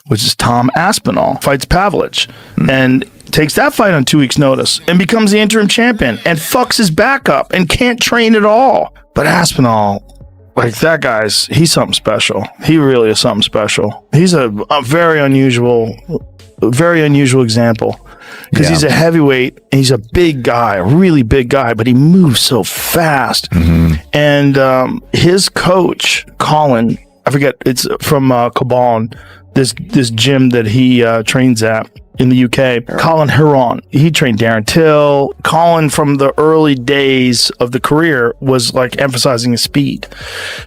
which is Tom Aspinall, fights Pavlich, and takes that fight on 2 weeks' notice and becomes the interim champion and fucks his back up and can't train at all. But Aspinall, like that guy's, he's something special. He really is something special. He's a very unusual example because he's a heavyweight and he's a big guy, a really big guy, but he moves so fast. And his coach, Colin, I forget, it's from Cabal, this gym that he trains at in the UK, Colin Heron. He trained Darren Till. Colin, from the early days of the career, was like emphasizing his speed.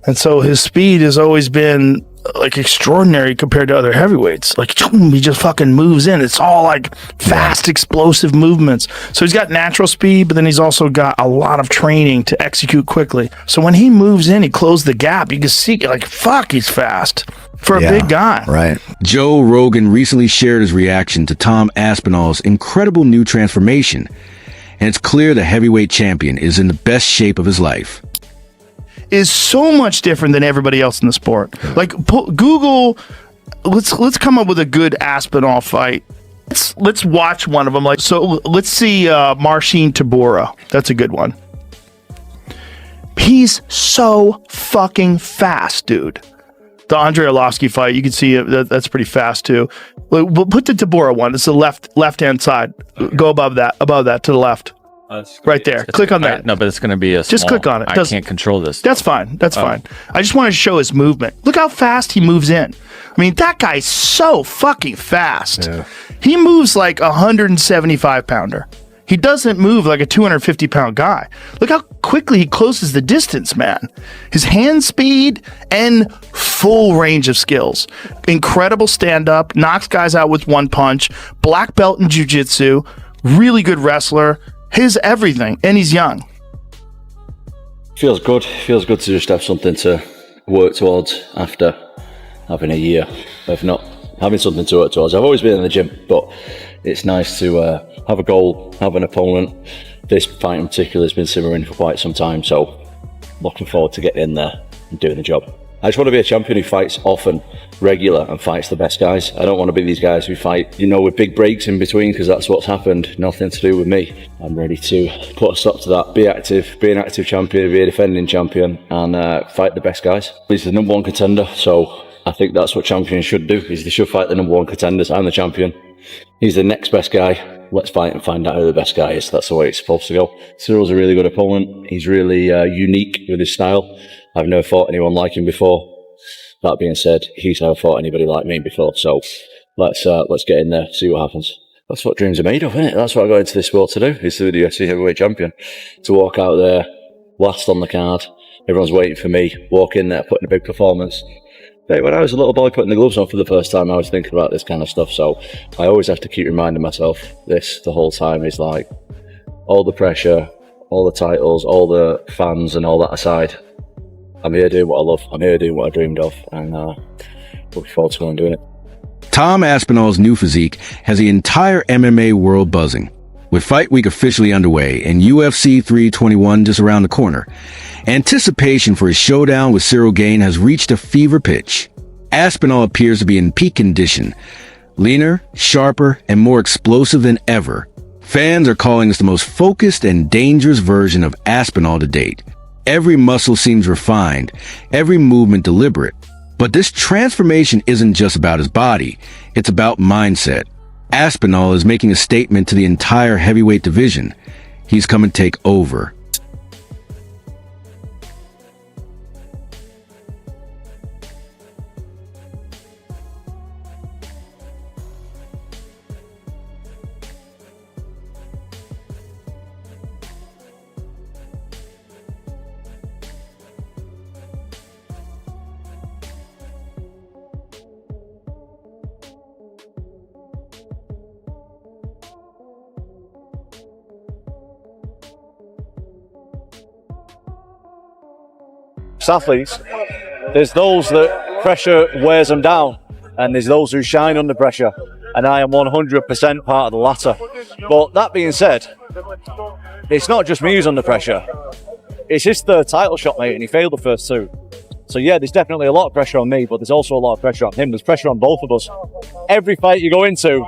And so his speed has always been like extraordinary compared to other heavyweights. Like he just fucking moves in. It's all like fast, explosive movements. So he's got natural speed, but then he's also got a lot of training to execute quickly. So when he moves in, he closes the gap. You can see like, fuck, he's fast for a big guy. Right. Joe Rogan recently shared his reaction to Tom Aspinall's incredible new transformation, and it's clear the heavyweight champion is in the best shape of his life. Is so much different than everybody else in the sport. Like Google, let's come up with a good Aspinall fight. Let's watch one of them. Like, so let's see Marcin Tybura. That's a good one. He's so fucking fast, dude. The Andrei Arlovsky fight, you can see that's pretty fast too. We'll put the Tybura one. It's the left-hand side. Go above that to the left. Right there. Click on that. No, but it's going to be a Just click on it. I can't control this. That's fine. That's fine. I just wanted to show his movement. Look how fast he moves in. I mean, that guy's so fucking fast. Yeah. He moves like a 175-pounder. He doesn't move like a 250-pound guy. Look how quickly he closes the distance, man. His hand speed and full range of skills. Incredible stand-up. Knocks guys out with one punch. Black belt in jiu-jitsu. Really good wrestler. His everything, and he's young. Feels good to just have something to work towards after having a year of not having something to work towards. I've always been in the gym, but it's nice to have a goal, have an opponent. This fight in particular has been simmering for quite some time, so looking forward to getting in there and doing the job. I just want to be a champion who fights often, regular, and fights the best guys. I don't want to be these guys who fight, with big breaks in between, because that's what's happened. Nothing to do with me. I'm ready to put a stop to that. Be active, be an active champion, be a defending champion, and fight the best guys. He's the number one contender, so I think that's what champions should do, is they should fight the number one contenders. I'm the champion. He's the next best guy. Let's fight and find out who the best guy is. That's the way it's supposed to go. Cyryl's a really good opponent. He's really unique with his style. I've never fought anyone like him before. That being said, he's never fought anybody like me before. So let's get in there, see what happens. That's what dreams are made of, isn't it? That's what I got into this sport to do, is to be the UFC heavyweight champion. To walk out there, last on the card, everyone's waiting for me, walk in there, put in a big performance. But when I was a little boy putting the gloves on for the first time, I was thinking about this kind of stuff. So I always have to keep reminding myself this the whole time, is like, all the pressure, all the titles, all the fans and all that aside, I'm here doing what I love. I'm here doing what I dreamed of, and looking forward to going and doing it. Tom Aspinall's new physique has the entire MMA world buzzing. With Fight Week officially underway and UFC 321 just around the corner, anticipation for his showdown with Ciryl Gane has reached a fever pitch. Aspinall appears to be in peak condition, leaner, sharper, and more explosive than ever. Fans are calling this the most focused and dangerous version of Aspinall to date. Every muscle seems refined, every movement deliberate. But this transformation isn't just about his body, it's about mindset. Aspinall is making a statement to the entire heavyweight division. He's come to take over. Athletes, there's those that pressure wears them down, and there's those who shine under pressure, and I am 100% part of the latter. But that being said, it's not just me who's under pressure. It's his third title shot, mate, and he failed the first two. So yeah, there's definitely a lot of pressure on me, but there's also a lot of pressure on him. There's pressure on both of us. Every fight you go into,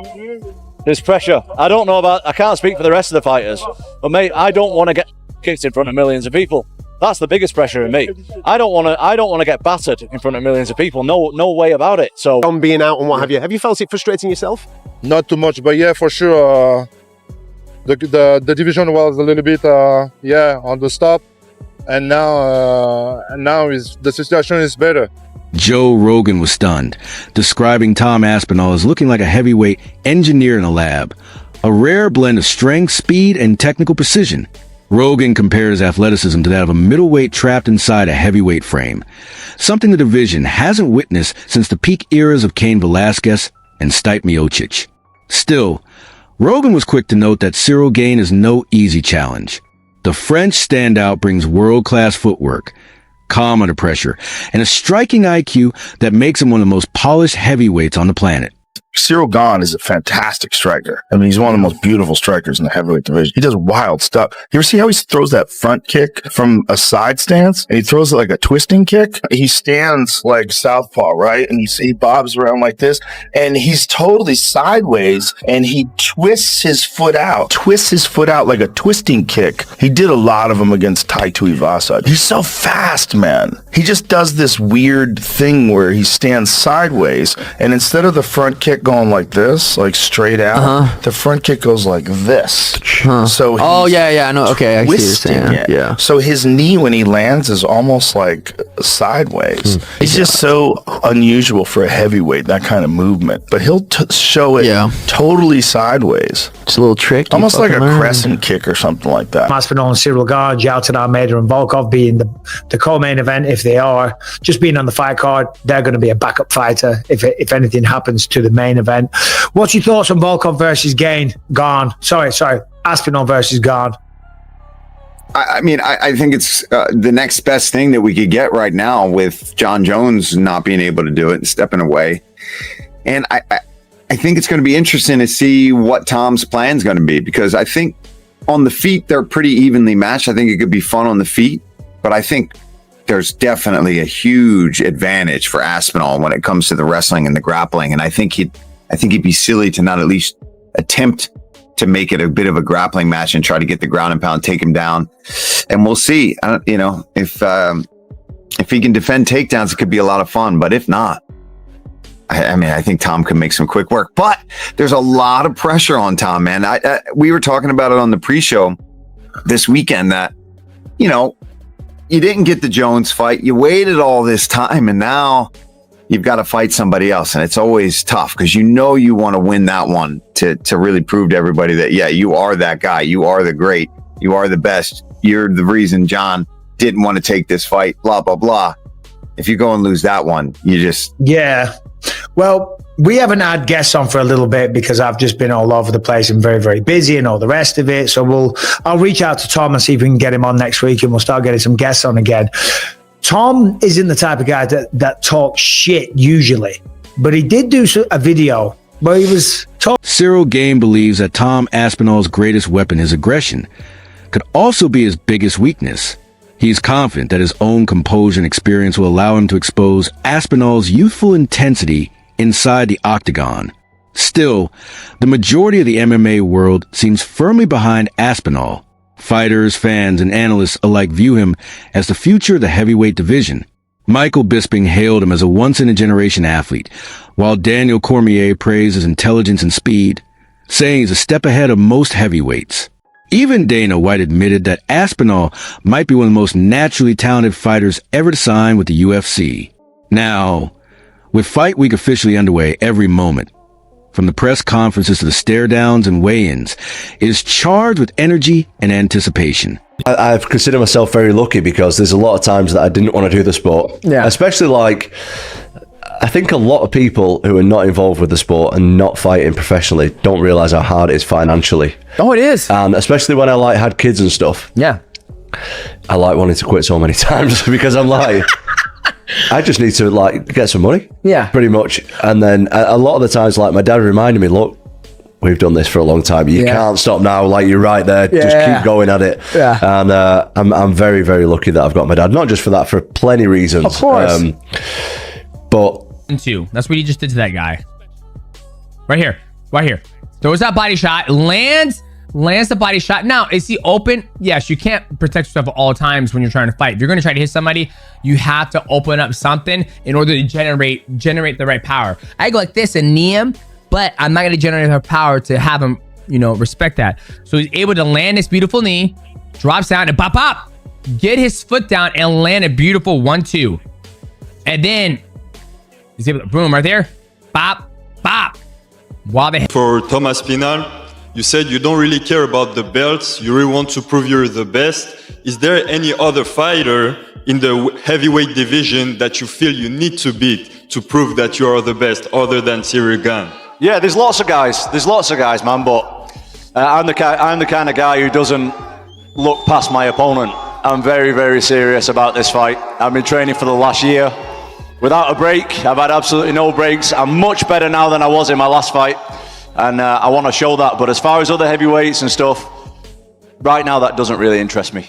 there's pressure. I can't speak for the rest of the fighters, but mate, I don't want to get kicked in front of millions of people. That's the biggest pressure in me. I don't want to get battered in front of millions of people. No way about it. So on being out and what have you felt it frustrating yourself? Not too much, but yeah, for sure. The division was a little bit on the stop, and now the situation is better. Joe Rogan was stunned, describing Tom Aspinall as looking like a heavyweight engineer in a lab, a rare blend of strength, speed, and technical precision. Rogan compares athleticism to that of a middleweight trapped inside a heavyweight frame, something the division hasn't witnessed since the peak eras of Cain Velasquez and Stipe Miocic. Still, Rogan was quick to note that Ciryl Gane is no easy challenge. The French standout brings world-class footwork, calm under pressure, and a striking IQ that makes him one of the most polished heavyweights on the planet. Ciryl Gane is a fantastic striker. I mean, he's one of the most beautiful strikers in the heavyweight division. He does wild stuff. You ever see how he throws that front kick from a side stance? And he throws it like a twisting kick. He stands like southpaw, right? And you see he bobs around like this. And he's totally sideways. And he twists his foot out like a twisting kick. He did a lot of them against Tai Tuivasa. He's so fast, man. He just does this weird thing where he stands sideways. And instead of the front kick going like this, like straight out, the front kick goes like this. So I know. Okay, I see what you're saying. Yeah. So his knee when he lands is almost like sideways. He's just so unusual for a heavyweight, that kind of movement. But he'll show it totally sideways. It's a little trick. Almost like a crescent kick or something like that. Aspinall and Ciryl Gane, Jalton Almeida and Volkov being the co-main event, if they are. Just being on the fight card, they're going to be a backup fighter if anything happens to the main event. What's your thoughts on Volkov versus Gane? Sorry, Aspinall versus Gane. I mean, I think it's the next best thing that we could get right now with John Jones not being able to do it and stepping away. And I think it's going to be interesting to see what Tom's plan is going to be, because I think on the feet, they're pretty evenly matched. I think it could be fun on the feet, but I think there's definitely a huge advantage for Aspinall when it comes to the wrestling and the grappling. And I think he'd be silly to not at least attempt to make it a bit of a grappling match and try to get the ground and pound, take him down. And we'll see, if he can defend takedowns, it could be a lot of fun, but if not, I think Tom can make some quick work, but there's a lot of pressure on Tom, man. We were talking about it on the pre-show this weekend that, you didn't get the Jones fight. You waited all this time, and now you've got to fight somebody else. And it's always tough because you want to win that one to really prove to everybody that, yeah, you are that guy. You are the great. You are the best. You're the reason John didn't want to take this fight, blah, blah, blah. If you go and lose that one, you just... Yeah. Well, we haven't had guests on for a little bit because I've just been all over the place and very, very busy and all the rest of it. So I'll reach out to Tom and see if we can get him on next week, and we'll start getting some guests on again. Tom isn't the type of guy that talks shit usually, but he did do a video where he was talking. Ciryl Gane believes that Tom Aspinall's greatest weapon, his aggression, could also be his biggest weakness. He's confident that his own composure and experience will allow him to expose Aspinall's youthful intensity inside the octagon. Still, the majority of the MMA world seems firmly behind Aspinall. Fighters, fans, and analysts alike view him as the future of the heavyweight division. Michael Bisping hailed him as a once-in-a-generation athlete, while Daniel Cormier praised his intelligence and speed, saying he's a step ahead of most heavyweights. Even Dana White admitted that Aspinall might be one of the most naturally talented fighters ever to sign with the UFC. Now, with Fight Week officially underway, every moment, from the press conferences to the stare-downs and weigh-ins, is charged with energy and anticipation. I've considered myself very lucky because there's a lot of times that I didn't want to do the sport. Yeah. Especially I think a lot of people who are not involved with the sport and not fighting professionally don't realise how hard it is financially. Oh, it is. And especially when I had kids and stuff. Yeah. I wanting to quit so many times because I'm I just need to get some money. Yeah. Pretty much. And then a lot of the times my dad reminded me, look, we've done this for a long time. You can't stop now. Like, you're right there. Just keep going at it. Yeah. And I'm very, very lucky that I've got my dad. Not just for that, for plenty of reasons. Of course. But that's what he just did to that guy. Right here. Throws that body shot, lands the body shot. Now, is he open? Yes, you can't protect yourself at all times when you're trying to fight. If you're going to try to hit somebody, you have to open up something in order to generate the right power. I go like this and knee him, but I'm not going to generate enough power to have him, respect that. So he's able to land this beautiful knee, drops down and pop, get his foot down and land a beautiful 1-2. And then he's able to boom right there, bop. For Tom Aspinall, you said you don't really care about the belts. You really want to prove you're the best. Is there any other fighter in the heavyweight division that you feel you need to beat to prove that you are the best, other than Ciryl Gane? Yeah, there's lots of guys, man. But I'm the kind of guy who doesn't look past my opponent. I'm very, very serious about this fight. I've been training for the last year without a break. I've had absolutely no breaks. I'm much better now than I was in my last fight, and I want to show that. But as far as other heavyweights and stuff, right now that doesn't really interest me.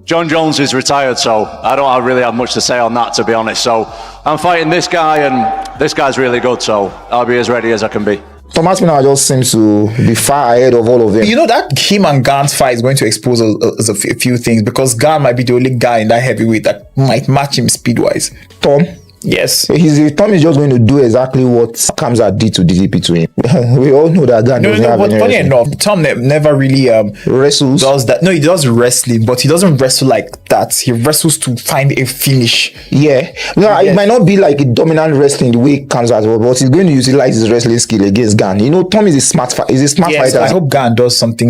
John Jones is retired, so I don't really have much to say on that, to be honest. So I'm fighting this guy, and this guy's really good, so I'll be as ready as I can be. Tom Aspinall just seems to be far ahead of all of them. That him and Gane's fight is going to expose a few things, because Gane might be the only guy in that heavyweight that might match him speed-wise. Tom? Yes. Tom is just going to do exactly what Kamzat did to DDP to him. We all know that Gane doesn't have any funny enough, Tom never really wrestles. Does that. No, he does wrestling, but he doesn't wrestle like that. He wrestles to find a finish. Yeah. No, it might not be like a dominant wrestling the way Kamzat was, but he's going to utilize his wrestling skill against Gane. Tom is a smart fighter. So I hope Gane does something,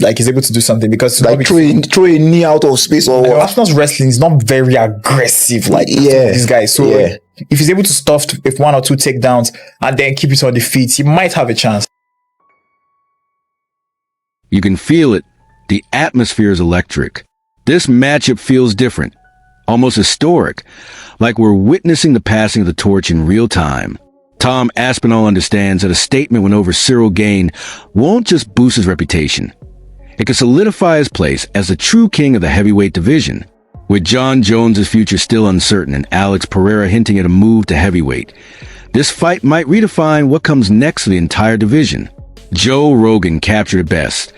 like he's able to do something, because like throw a knee out of space or what. Aspinall's wrestling is not very aggressive like this guy. So if he's able to stuff with 1 or 2 takedowns and then keep it on the feet, he might have a chance. You can feel it. The atmosphere is electric. This matchup feels different, almost historic, like we're witnessing the passing of the torch in real time. Tom Aspinall understands that a statement win over Ciryl Gane won't just boost his reputation. It can solidify his place as the true king of the heavyweight division. With John Jones' future still uncertain and Alex Pereira hinting at a move to heavyweight, this fight might redefine what comes next for the entire division. Joe Rogan captured it best.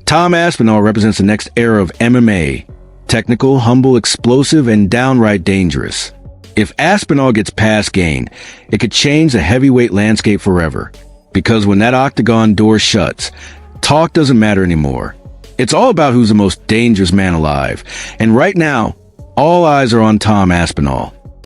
Tom Aspinall represents the next era of MMA. Technical, humble, explosive, and downright dangerous. If Aspinall gets past Gane, it could change the heavyweight landscape forever. Because when that octagon door shuts, talk doesn't matter anymore. It's all about who's the most dangerous man alive. And right now, all eyes are on Tom Aspinall.